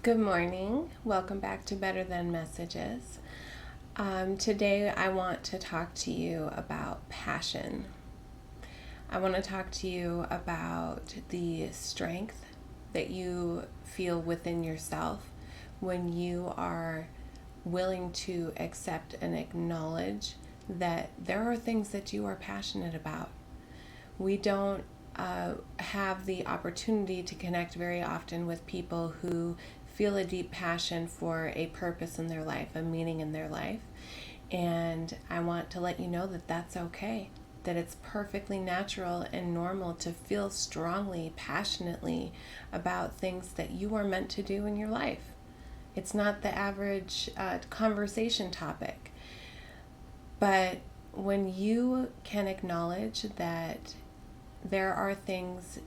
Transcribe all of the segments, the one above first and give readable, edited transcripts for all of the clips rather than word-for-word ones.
Good morning. Welcome back to Better Than Messages. Today, I want to talk to you about passion. I want to talk to you about the strength that you feel within yourself when you are willing to accept and acknowledge that there are things that you are passionate about. We don't have the opportunity to connect very often with people who feel a deep passion for a purpose in their life, a meaning in their life. And I want to let you know that that's okay, that it's perfectly natural and normal to feel strongly, passionately about things that you are meant to do in your life. It's not the average conversation topic. But when you can acknowledge that there are things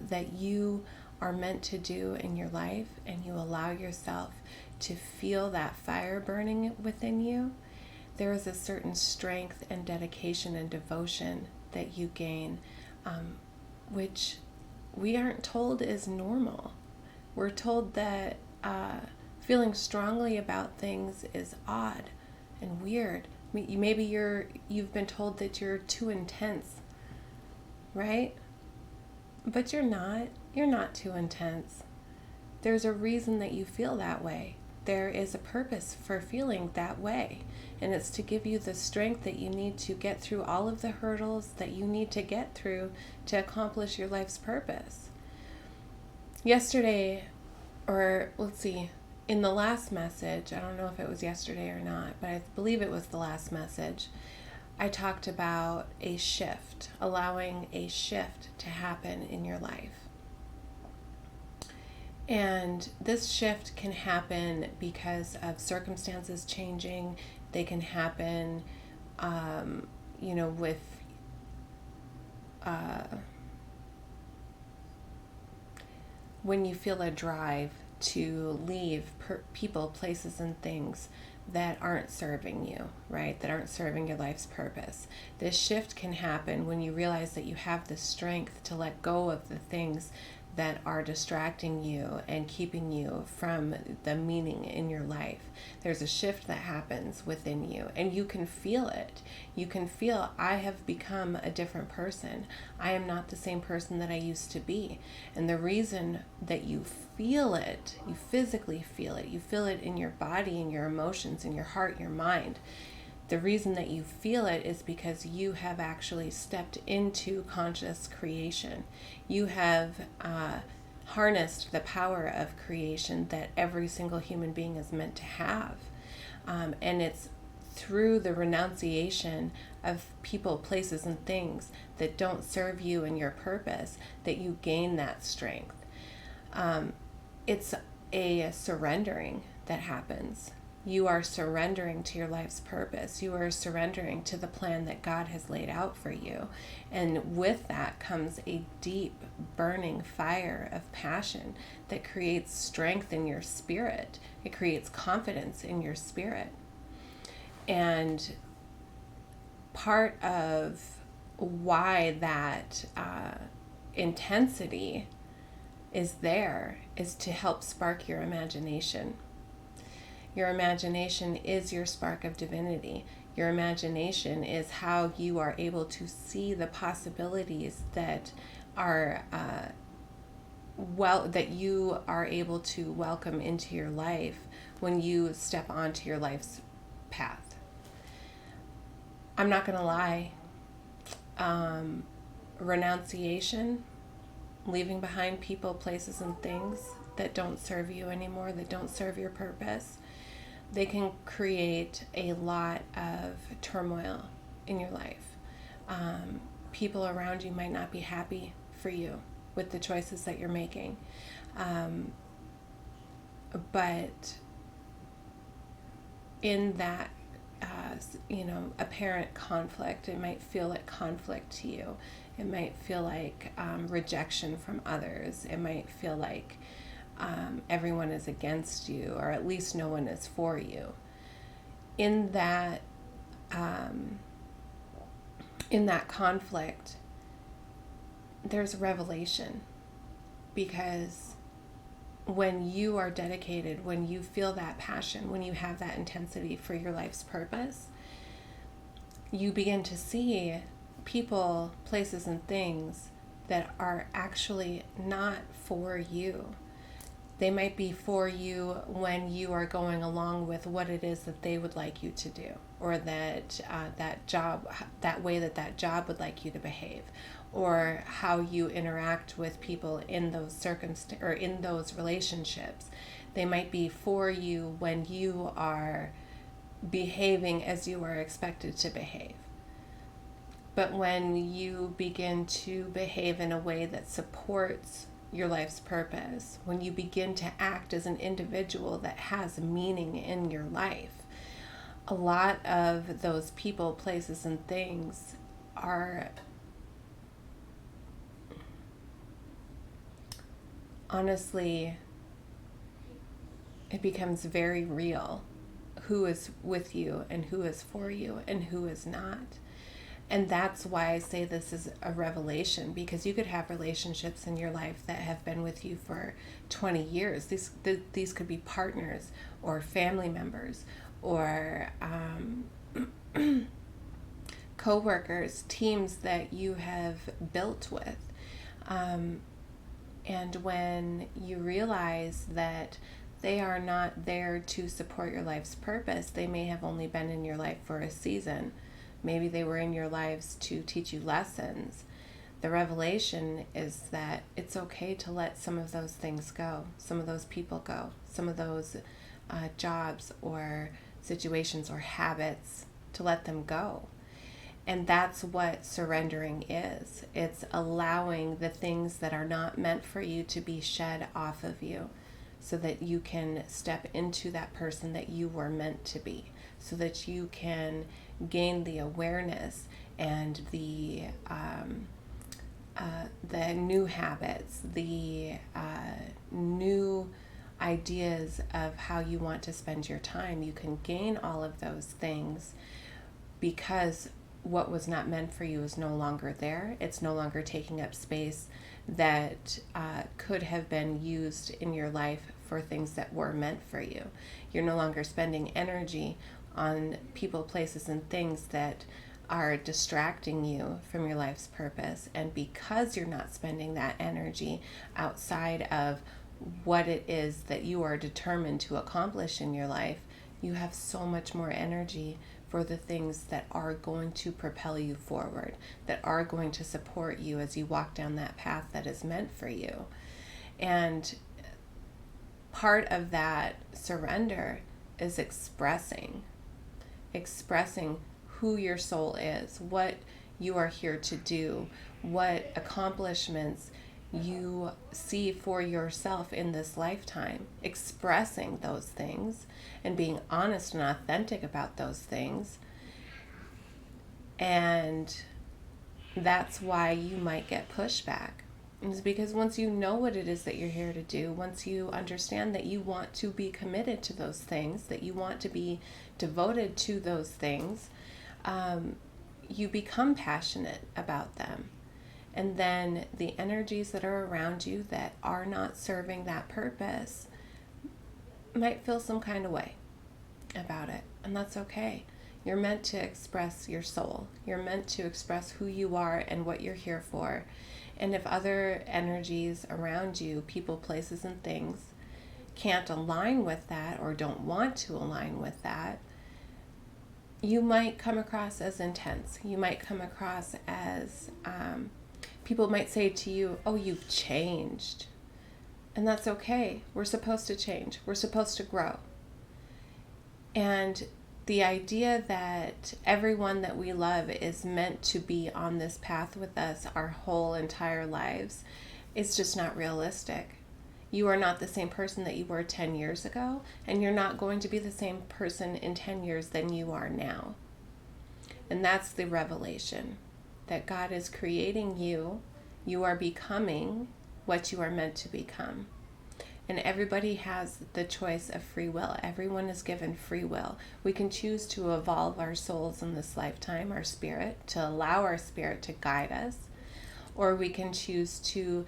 that you are meant to do in your life, and you allow yourself to feel that fire burning within you, there is a certain strength and dedication and devotion that you gain, which we aren't told is normal. We're told that feeling strongly about things is odd and weird. Maybe you've been told that you're too intense, right? But you're not. You're not too intense. There's a reason that you feel that way. There is a purpose for feeling that way. And it's to give you the strength that you need to get through all of the hurdles that you need to get through to accomplish your life's purpose. Yesterday, or let's see, in the last message, I don't know if it was yesterday or not, but I believe it was the last message, I talked about a shift, allowing a shift to happen in your life. And this shift can happen because of circumstances changing. They can happen, with when you feel a drive to leave people, places, and things that aren't serving you, right? That aren't serving your life's purpose. This shift can happen when you realize that you have the strength to let go of the things that are distracting you and keeping you from the meaning in your life. There's a shift that happens within you, and you can feel it. You can feel, I have become a different person. I am not the same person that I used to be. And the reason that you feel it, you physically feel it, you feel it in your body, in your emotions, in your heart, your mind. The reason that you feel it is because you have actually stepped into conscious creation. You have harnessed the power of creation that every single human being is meant to have. And it's through the renunciation of people, places, and things that don't serve you and your purpose that you gain that strength. It's a surrendering that happens. You are surrendering to your life's purpose. You are surrendering to the plan that God has laid out for you. And with that comes a deep, burning fire of passion that creates strength in your spirit. It creates confidence in your spirit. And part of why that intensity is there is to help spark your imagination. Your imagination is your spark of divinity. Your imagination is how you are able to see the possibilities that are that you are able to welcome into your life when you step onto your life's path. I'm not going to lie. Renunciation, leaving behind people, places, and things that don't serve you anymore, that don't serve your purpose, they can create a lot of turmoil in your life. People around you might not be happy for you with the choices that you're making. But in that, apparent conflict, it might feel like conflict to you. It might feel like rejection from others. It might feel like everyone is against you, or at least no one is for you. In that conflict, there's revelation, because when you are dedicated, when you feel that passion, when you have that intensity for your life's purpose, you begin to see people, places, and things that are actually not for you. They might be for you when you are going along with what it is that they would like you to do, or that that job, that way that job would like you to behave, or how you interact with people in those or in those relationships. They might be for you when you are behaving as you are expected to behave. But when you begin to behave in a way that supports your life's purpose, when you begin to act as an individual that has meaning in your life, a lot of those people, places, and things are honestly, it becomes very real who is with you and who is for you and who is not. And that's why I say this is a revelation, because you could have relationships in your life that have been with you for 20 years. These could be partners or family members or co-workers, teams that you have built with. And when you realize that they are not there to support your life's purpose, they may have only been in your life for a season. Maybe they were in your lives to teach you lessons. The revelation is that it's okay to let some of those things go, some of those people go, some of those jobs or situations or habits, to let them go. And that's what surrendering is. It's allowing the things that are not meant for you to be shed off of you, so that you can step into that person that you were meant to be, so that you can gain the awareness and the new habits, the new ideas of how you want to spend your time. You can gain all of those things because what was not meant for you is no longer there. It's no longer taking up space that could have been used in your life for things that were meant for you. You're no longer spending energy on people, places, and things that are distracting you from your life's purpose. And because you're not spending that energy outside of what it is that you are determined to accomplish in your life, you have so much more energy for the things that are going to propel you forward, that are going to support you as you walk down that path that is meant for you. And part of that surrender is expressing who your soul is, what you are here to do, what accomplishments you see for yourself in this lifetime, expressing those things and being honest and authentic about those things. And that's why you might get pushback. It's because once you know what it is that you're here to do, once you understand that you want to be committed to those things, that you want to be devoted to those things, you become passionate about them. And then the energies that are around you that are not serving that purpose might feel some kind of way about it. And that's okay. You're meant to express your soul. You're meant to express who you are and what you're here for. And if other energies around you, people, places, and things, can't align with that or don't want to align with that, you might come across as intense. You might come across as, people might say to you, oh, you've changed. And that's okay. We're supposed to change. We're supposed to grow. And the idea that everyone that we love is meant to be on this path with us our whole entire lives is just not realistic. You are not the same person that you were 10 years ago, and you're not going to be the same person in 10 years than you are now. And that's the revelation, that God is creating you. You are becoming what you are meant to become. And everybody has the choice of free will. Everyone is given free will. We can choose to evolve our souls in this lifetime, our spirit, to allow our spirit to guide us, or we can choose to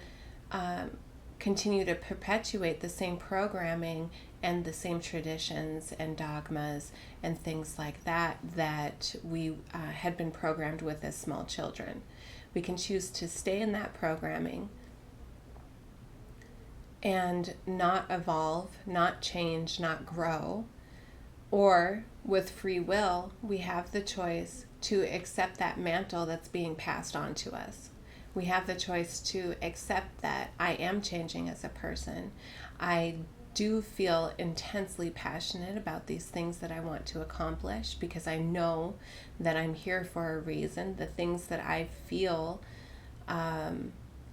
continue to perpetuate the same programming and the same traditions and dogmas and things like that that we had been programmed with as small children. We can choose to stay in that programming and not evolve, not change, not grow. Or with free will, we have the choice to accept that mantle that's being passed on to us. We have the choice to accept that I am changing as a person. I do feel intensely passionate about these things that I want to accomplish because I know that I'm here for a reason. The things that I feel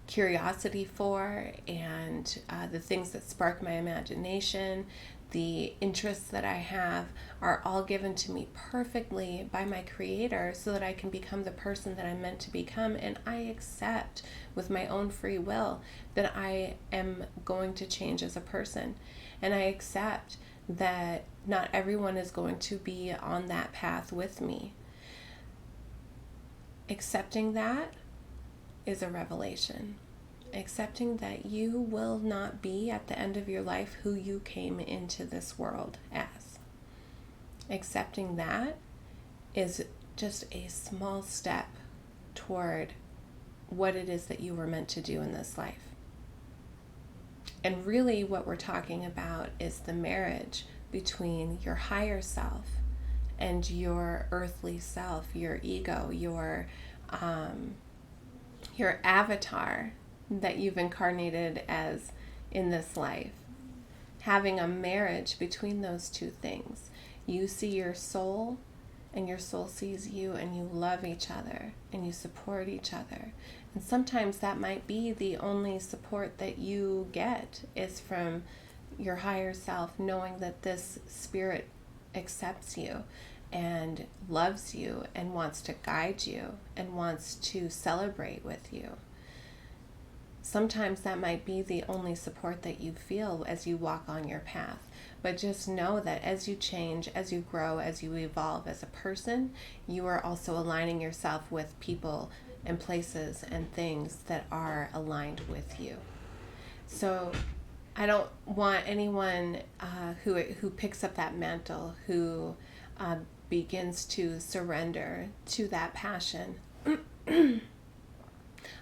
curiosity for and the things that spark my imagination, the interests that I have are all given to me perfectly by my Creator so that I can become the person that I'm meant to become. And I accept with my own free will that I am going to change as a person. And I accept that not everyone is going to be on that path with me. Accepting that is a revelation. Accepting that you will not be at the end of your life who you came into this world as. Accepting that is just a small step toward what it is that you were meant to do in this life. And really what we're talking about is the marriage between your higher self and your earthly self, your ego, your avatar that you've incarnated as in this life. Having a marriage between those two things. You see your soul and your soul sees you, and you love each other and you support each other. And sometimes that might be the only support that you get is from your higher self, knowing that this spirit accepts you and loves you and wants to guide you and wants to celebrate with you. Sometimes that might be the only support that you feel as you walk on your path. But just know that as you change, as you grow, as you evolve as a person, you are also aligning yourself with people and places and things that are aligned with you. So I don't want anyone who picks up that mantle, who begins to surrender to that passion.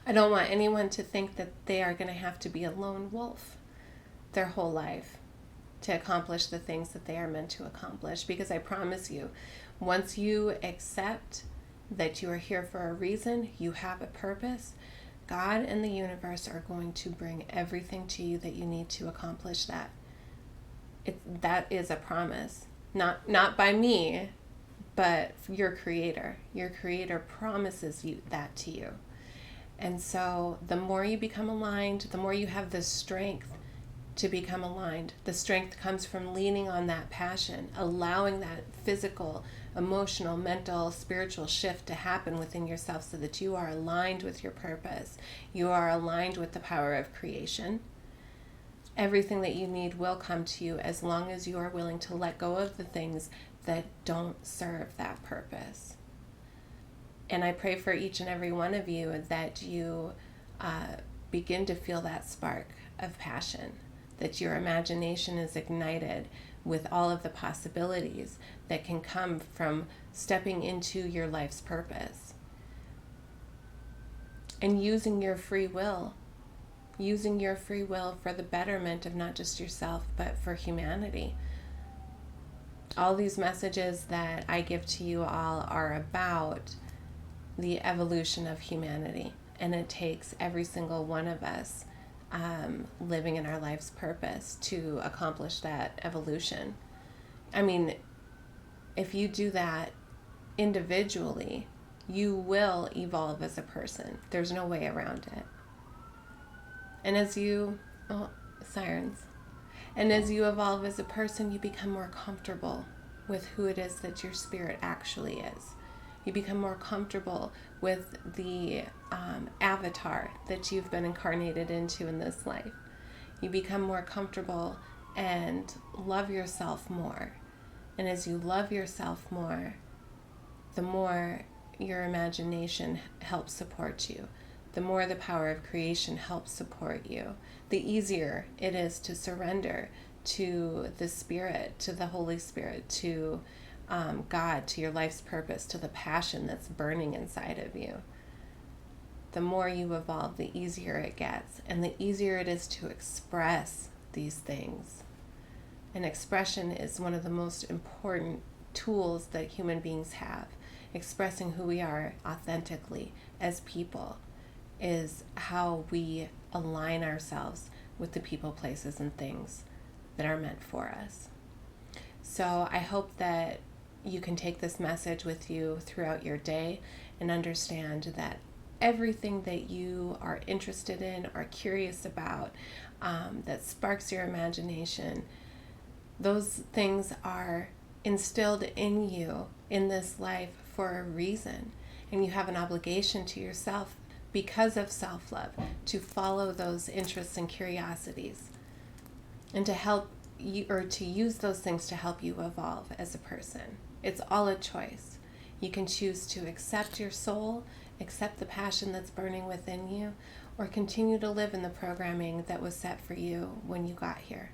I don't want anyone to think that they are going to have to be a lone wolf their whole life to accomplish the things that they are meant to accomplish. Because I promise you, once you accept that you are here for a reason, you have a purpose, God and the universe are going to bring everything to you that you need to accomplish that. That is a promise. Not by me, but your Creator. Your Creator promises you that to you. And so the more you become aligned, the more you have the strength to become aligned. The strength comes from leaning on that passion, allowing that physical, emotional, mental, spiritual shift to happen within yourself so that you are aligned with your purpose. You are aligned with the power of creation. Everything that you need will come to you as long as you are willing to let go of the things that don't serve that purpose. And I pray for each and every one of you that you begin to feel that spark of passion, that your imagination is ignited with all of the possibilities that can come from stepping into your life's purpose. And using your free will for the betterment of not just yourself, but for humanity. All these messages that I give to you all are about the evolution of humanity, and it takes every single one of us living in our life's purpose to accomplish that evolution. I mean, if you do that individually, you will evolve as a person. There's no way around it. And as you evolve as a person, you become more comfortable with who it is that your spirit actually is. You become more comfortable with the avatar that you've been incarnated into in this life. You become more comfortable and love yourself more. And as you love yourself more, the more your imagination helps support you, the more the power of creation helps support you, the easier it is to surrender to the Spirit, to the Holy Spirit, to God, to your life's purpose, to the passion that's burning inside of you. The more you evolve, the easier it gets, and the easier it is to express these things. And expression is one of the most important tools that human beings have. Expressing who we are authentically as people is how we align ourselves with the people, places, and things that are meant for us. So I hope that you can take this message with you throughout your day and understand that everything that you are interested in or curious about, that sparks your imagination, those things are instilled in you in this life for a reason. And you have an obligation to yourself because of self-love to follow those interests and curiosities and to help you, or to use those things to help you evolve as a person. It's all a choice. You can choose to accept your soul, accept the passion that's burning within you, or continue to live in the programming that was set for you when you got here.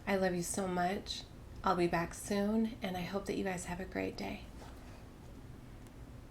I love you so much. I'll be back soon, and I hope that you guys have a great day.